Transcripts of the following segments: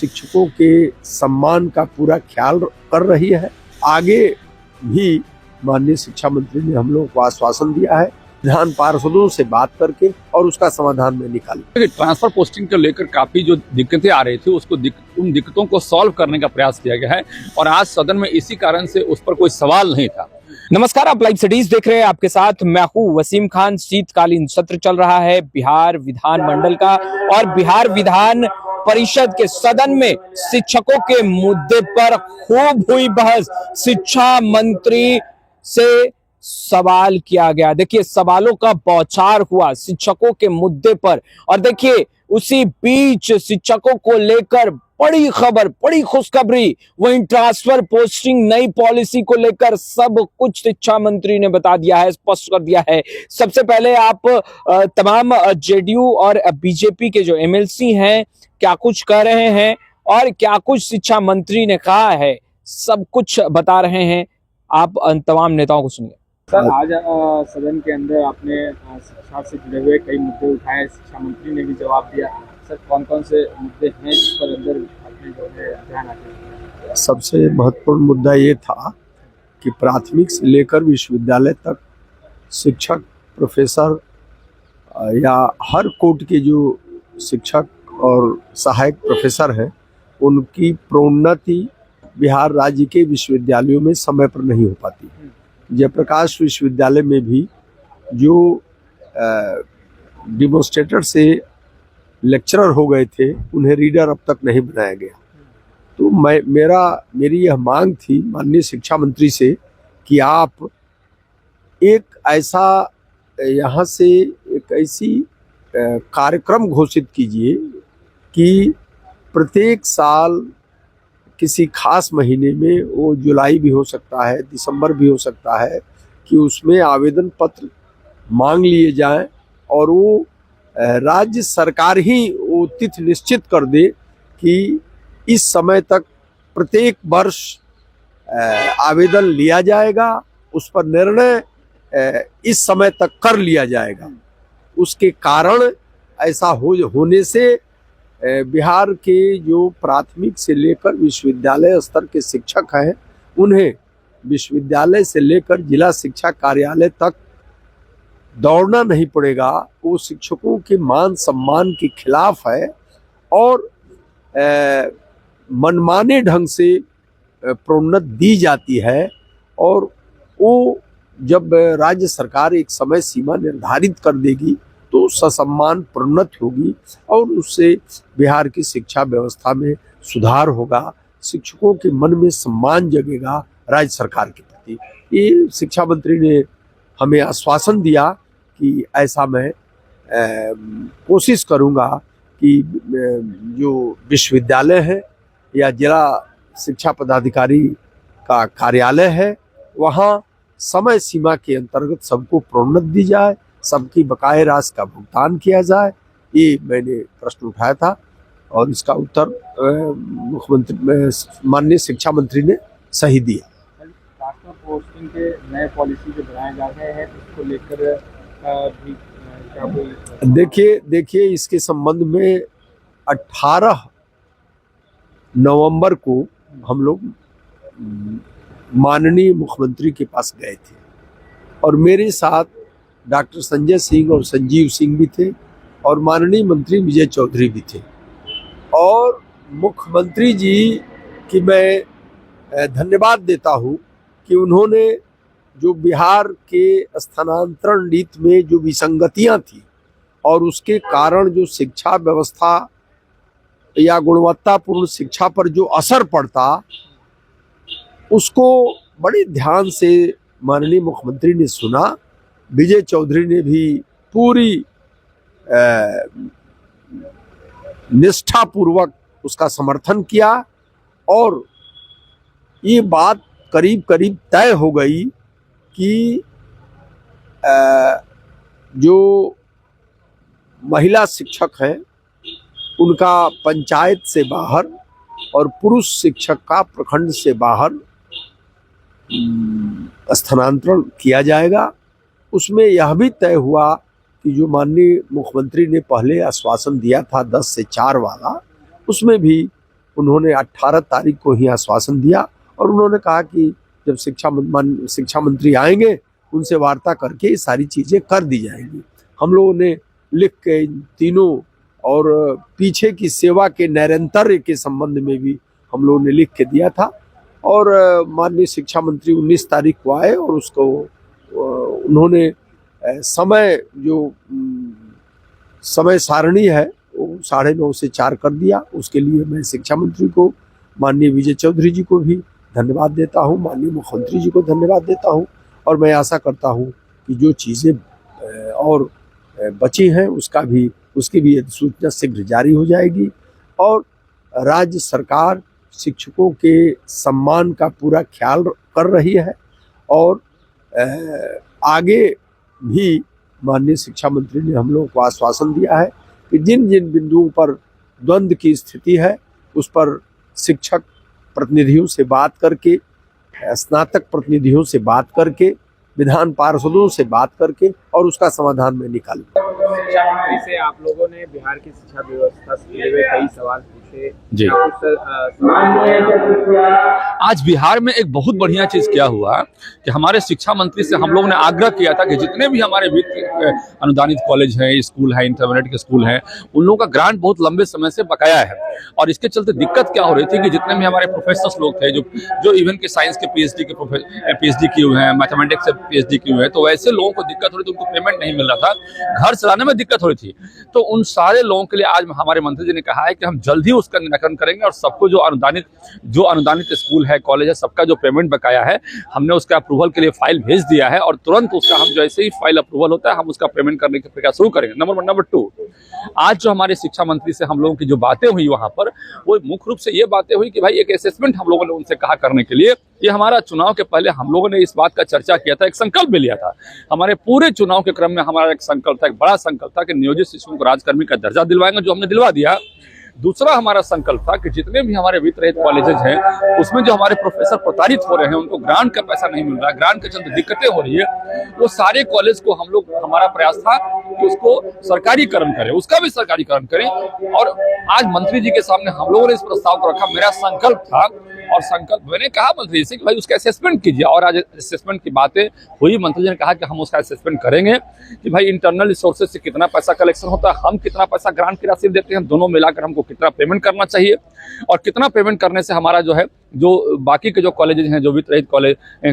शिक्षकों के सम्मान का पूरा ख्याल कर रही है। आगे भी माननीय शिक्षा मंत्री ने हम लोगों को आश्वासन दिया है विधान पार्षदों से बात करके और उसका समाधान में निकालेंगे। ट्रांसफर पोस्टिंग को लेकर काफी जो दिक्कतें आ रही थी उन दिक्कतों को सॉल्व करने का प्रयास किया गया है और आज सदन में इसी कारण से उस पर कोई सवाल नहीं था। नमस्कार, आप लाइव सिटीज देख रहे हैं। आपके साथ मैं हूं वसीम खान। शीतकालीन सत्र चल रहा है बिहार विधानमंडल का और बिहार विधान परिषद के सदन में शिक्षकों के मुद्दे पर खूब हुई बहस। शिक्षा मंत्री से सवाल किया गया। देखिए, सवालों का बौछार हुआ शिक्षकों के मुद्दे पर और देखिए उसी बीच शिक्षकों को लेकर बड़ी खबर, बड़ी खुशखबरी, वहीं ट्रांसफर पोस्टिंग नई पॉलिसी को लेकर सब कुछ शिक्षा मंत्री ने बता दिया है, स्पष्ट कर दिया है। सबसे पहले आप तमाम जेडीयू और बीजेपी के जो एमएलसी हैं क्या कुछ कह रहे हैं और क्या कुछ शिक्षा मंत्री ने कहा है, सब कुछ बता रहे हैं। आप तमाम नेताओं को सुनिए। सर, आज सदन के अंदर आपने शिक्षा से जुड़े हुए कई मुद्दे उठाए, शिक्षा मंत्री ने भी जवाब दिया। सर, कौन कौन से मुद्दे हैं जिस पर अंदर आपने जो है ध्यान आते? सबसे महत्वपूर्ण मुद्दा ये था कि प्राथमिक से लेकर विश्वविद्यालय तक शिक्षक, प्रोफेसर या हर कोटि के जो शिक्षक और सहायक प्रोफेसर हैं उनकी प्रोन्नति बिहार राज्य के विश्वविद्यालयों में समय पर नहीं हो पाती। जयप्रकाश विश्वविद्यालय में भी जो डिमोन्स्ट्रेटर से लेक्चरर हो गए थे उन्हें रीडर अब तक नहीं बनाया गया। तो मेरी यह मांग थी माननीय शिक्षा मंत्री से कि आप एक ऐसा यहाँ से एक ऐसी कार्यक्रम घोषित कीजिए कि प्रत्येक साल किसी खास महीने में, वो जुलाई भी हो सकता है, दिसंबर भी हो सकता है, कि उसमें आवेदन पत्र मांग लिए जाएं और वो राज्य सरकार ही वो तिथि निश्चित कर दे कि इस समय तक प्रत्येक वर्ष आवेदन लिया जाएगा, उस पर निर्णय इस समय तक कर लिया जाएगा। उसके कारण ऐसा होने से बिहार के जो प्राथमिक से लेकर विश्वविद्यालय स्तर के शिक्षक हैं उन्हें विश्वविद्यालय से लेकर जिला शिक्षा कार्यालय तक दौड़ना नहीं पड़ेगा। वो शिक्षकों के मान सम्मान के खिलाफ है और मनमाने ढंग से प्रोन्नत दी जाती है और वो जब राज्य सरकार एक समय सीमा निर्धारित कर देगी तो ससम्मान प्रोन्नत होगी और उससे बिहार की शिक्षा व्यवस्था में सुधार होगा, शिक्षकों के मन में सम्मान जगेगा राज्य सरकार के प्रति। ये शिक्षा मंत्री ने हमें आश्वासन दिया कि ऐसा मैं कोशिश करूंगा कि जो विश्वविद्यालय है या जिला शिक्षा पदाधिकारी का कार्यालय है वहाँ समय सीमा के अंतर्गत सबको प्रोन्नत दी जाए, सबकी बकाये राशि का भुगतान किया जाए। ये मैंने प्रश्न उठाया था और इसका उत्तर मुख्यमंत्री माननीय शिक्षा मंत्री ने सही दिया। ट्रांसफर पोस्टिंग के नए पॉलिसी जो बनाए जा रहे हैं उसको लेकर भी क्या कोई? देखिए इसके संबंध में 18 नवंबर को हम लोग माननीय मुख्यमंत्री के पास गए थे और मेरे साथ डॉक्टर संजय सिंह और संजीव सिंह भी थे और माननीय मंत्री विजय चौधरी भी थे और मुख्यमंत्री जी की मैं धन्यवाद देता हूं कि उन्होंने जो बिहार के स्थानांतरण नीति में जो विसंगतियां थी और उसके कारण जो शिक्षा व्यवस्था या गुणवत्तापूर्ण शिक्षा पर जो असर पड़ता उसको बड़े ध्यान से माननीय मुख्यमंत्री ने सुना। विजय चौधरी ने भी पूरी निष्ठापूर्वक उसका समर्थन किया और ये बात करीब करीब तय हो गई कि जो महिला शिक्षक हैं उनका पंचायत से बाहर और पुरुष शिक्षक का प्रखंड से बाहर स्थानांतरण किया जाएगा। उसमें यह भी तय हुआ कि जो माननीय मुख्यमंत्री ने पहले आश्वासन दिया था 10 से 4 वाला, उसमें भी उन्होंने 18 तारीख को ही आश्वासन दिया और उन्होंने कहा कि जब शिक्षा मंत्री आएंगे उनसे वार्ता करके ये सारी चीज़ें कर दी जाएंगी। हम लोगों ने लिख के इन तीनों और पीछे की सेवा के निरंतर के संबंध में भी हम लोगों ने लिख के दिया था और माननीय शिक्षा मंत्री 19 तारीख को आए और उसको उन्होंने समय सारणी है वो 9:30 से 4 कर दिया। उसके लिए मैं शिक्षा मंत्री को, माननीय विजय चौधरी जी को भी धन्यवाद देता हूँ, माननीय मुख्यमंत्री जी को धन्यवाद देता हूँ और मैं आशा करता हूँ कि जो चीज़ें और बची हैं उसकी भी अधिसूचना शीघ्र जारी हो जाएगी और राज्य सरकार शिक्षकों के सम्मान का पूरा ख्याल कर रही है और आगे भी माननीय शिक्षा मंत्री ने हम लोगों को आश्वासन दिया है कि जिन जिन बिंदुओं पर द्वंद्व की स्थिति है उस पर शिक्षक प्रतिनिधियों से बात करके, स्नातक प्रतिनिधियों से बात करके, विधान पार्षदों से बात करके और उसका समाधान में निकालूं। शिक्षा मंत्री से आप लोगों ने बिहार की शिक्षा व्यवस्था से जुड़े हुए कई सवाल पूछे जी। आज बिहार में एक बहुत बढ़िया चीज क्या हुआ कि हमारे शिक्षा मंत्री से हम लोगों ने आग्रह किया था कि जितने भी हमारे वित्त अनुदानित कॉलेज हैं, स्कूल है, इंटरमीडिएट के स्कूल हैं, उन लोगों का ग्रांट बहुत लंबे समय से बकाया है और इसके चलते दिक्कत क्या हो रही थी कि जितने भी हमारे प्रोफेसर्स लोग थे जो इवन के साइंस के पीएचडी किए हुए हैं, मैथमेटिक्स से पीएचडी किए हुए हैं, तो वैसे लोगों को दिक्कत हो रही थी, उनको पेमेंट नहीं मिल रहा था, घर चलाने में दिक्कत हो रही थी। तो उन सारे लोगों के लिए आज हमारे मंत्री जी ने कहा है कि हम जल्द ही उसका निराकरण करेंगे और सबको जो अनुदानित स्कूल है, कॉलेज है, सबका जो पेमेंट बकाया है, हमने उसका अप्रूवल के लिए फाइल भेज दिया है और तुरंत उसका हम जैसे ही फाइल अप्रूवल होता है हम उसका पेमेंट करने की प्रक्रिया शुरू करेंगे। नंबर 2, आज जो हमारे शिक्षा मंत्री से हम लोगों की जो बातें हुई वहां पर, वो मुख्य रूप से ये बातें हुई कि भाई एक असेसमेंट हम लोगों ने उनसे कहा करने के लिए। ये हमारा चुनाव के पहले हम लोगों ने इस बात का चर्चा किया था, एक संकल्प भी लिया था। हमारे पूरे चुनाव के क्रम में हमारा एक संकल्प था, एक बड़ा संकल्प था कि नियोजित शिक्षकों को राजकर्मी का दर्जा दिलवाएंगे, जो हमने दिलवा दिया। दूसरा हमारा संकल्प था कि जितने भी हमारे वित्त रहित कॉलेजेस हैं उसमें जो हमारे प्रोफेसर प्रताड़ित हो रहे हैं, उनको ग्रांट का पैसा नहीं मिल रहा है, ग्रांट के चलते दिक्कतें हो रही है, वो सारे कॉलेज को हमारा प्रयास था कि उसको सरकारीकरण करें, उसका भी सरकारीकरण करें। और आज मंत्री जी के सामने हम लोगों ने इस प्रस्ताव को रखा। मेरा संकल्प था और संकल्प मैंने कहा मंत्री जी से कि भाई उसका असेसमेंट कीजिए और आज असेसमेंट की बातें हुई। मंत्री जी ने कहा कि हम उसका असेसमेंट करेंगे कि भाई इंटरनल रिसोर्सेज से कितना पैसा कलेक्शन होता है, हम कितना पैसा ग्रांट की राशि देते हैं, दोनों मिलाकर हमको कितना पेमेंट करना चाहिए और कितना पेमेंट करने से हमारा जो बाकी के जो कॉलेजेस हैं, जो वित्त रहित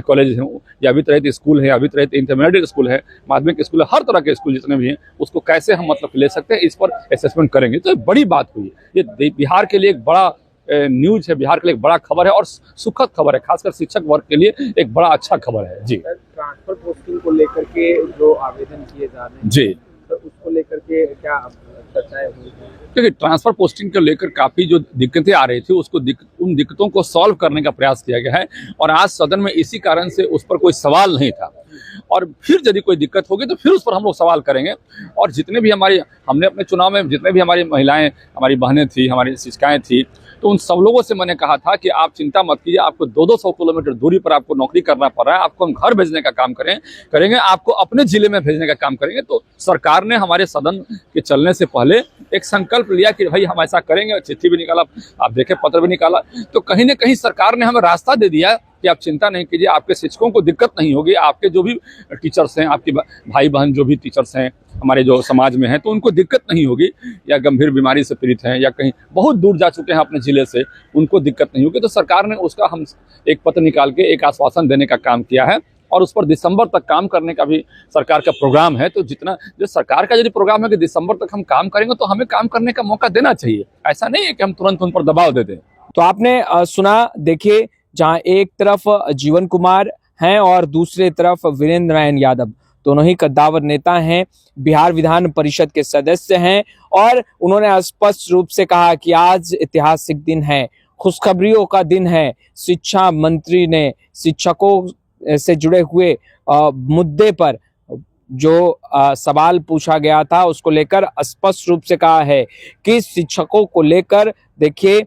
कॉलेज हैं या वित्त रहित स्कूल है या वित्त रहित इंटरमीडिएट स्कूल है, माध्यमिक स्कूल है, हर तरह के स्कूल जितने भी हैं उसको कैसे हम ले सकते हैं, इस पर असेसमेंट करेंगे। तो एक बड़ी बात हुई। ये बिहार के लिए एक बड़ा न्यूज है, बिहार के लिए एक बड़ा खबर है और सुखद खबर है, खासकर शिक्षक वर्ग के लिए एक बड़ा अच्छा खबर है। जी, ट्रांसफर पोस्टिंग को लेकर के जो आवेदन किए जा रहे हैं जी, तो उसको लेकर के क्या चर्चाएं हुई? क्योंकि ट्रांसफर पोस्टिंग को लेकर काफी जो दिक्कतें आ रही थी उन दिक्कतों को सॉल्व करने का प्रयास किया गया है और आज सदन में इसी कारण से उस पर कोई सवाल नहीं था और फिर यदि कोई दिक्कत होगी तो फिर उस पर हम लोग सवाल करेंगे। और जितने भी हमने अपने चुनाव में जितने भी हमारी महिलाएं, हमारी बहनें थी, हमारी शिक्षिकाएं थी, तो उन सब लोगों से मैंने कहा था कि आप चिंता मत कीजिए, आपको 200 किलोमीटर दूरी पर आपको नौकरी करना पड़ रहा है, आपको हम घर भेजने का काम करेंगे, आपको अपने जिले में भेजने का काम करेंगे। तो सरकार ने हमारे सदन के चलने से पहले एक संकल्प लिया कि भाई हम ऐसा करेंगे, चिट्ठी भी निकाला, आप देखें पत्र भी निकाला, तो कहीं ना कहीं सरकार ने हमें रास्ता दे दिया कि आप चिंता नहीं कीजिए, आपके शिक्षकों को दिक्कत नहीं होगी, आपके जो भी टीचर्स हैं, आपके भाई बहन जो भी टीचर्स हैं हमारे जो समाज में हैं, तो उनको दिक्कत नहीं होगी, या गंभीर बीमारी से पीड़ित हैं या कहीं बहुत दूर जा चुके हैं अपने जिले से, उनको दिक्कत नहीं होगी। तो सरकार ने उसका हम एक पत्र निकाल के एक आश्वासन देने का काम किया है और उस पर दिसंबर तक काम करने का भी सरकार का प्रोग्राम है। तो जो सरकार का यदि प्रोग्राम है कि दिसंबर तक हम काम करेंगे तो हमें काम करने का मौका देना चाहिए, ऐसा नहीं है कि हम तुरंत उन पर दबाव दे दें। तो आपने सुना, देखिए, जहां एक तरफ जीवन कुमार हैं और दूसरे तरफ वीरेंद्र नारायण यादव, दोनों ही कद्दावर नेता हैं, बिहार विधान परिषद के सदस्य हैं और उन्होंने स्पष्ट रूप से कहा कि आज ऐतिहासिक दिन है, खुशखबरियों का दिन है। शिक्षा मंत्री ने शिक्षकों से जुड़े हुए मुद्दे पर जो सवाल पूछा गया था उसको लेकर स्पष्ट रूप से कहा है कि शिक्षकों को लेकर देखिए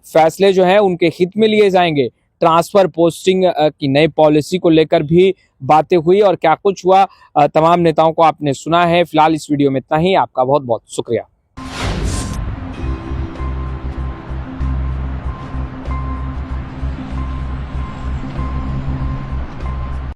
फैसले जो है उनके हित में लिए जाएंगे। ट्रांसफर पोस्टिंग की नई पॉलिसी को लेकर भी बातें हुई और क्या कुछ हुआ, तमाम नेताओं को आपने सुना है। फिलहाल इस वीडियो में इतना ही। आपका बहुत बहुत शुक्रिया।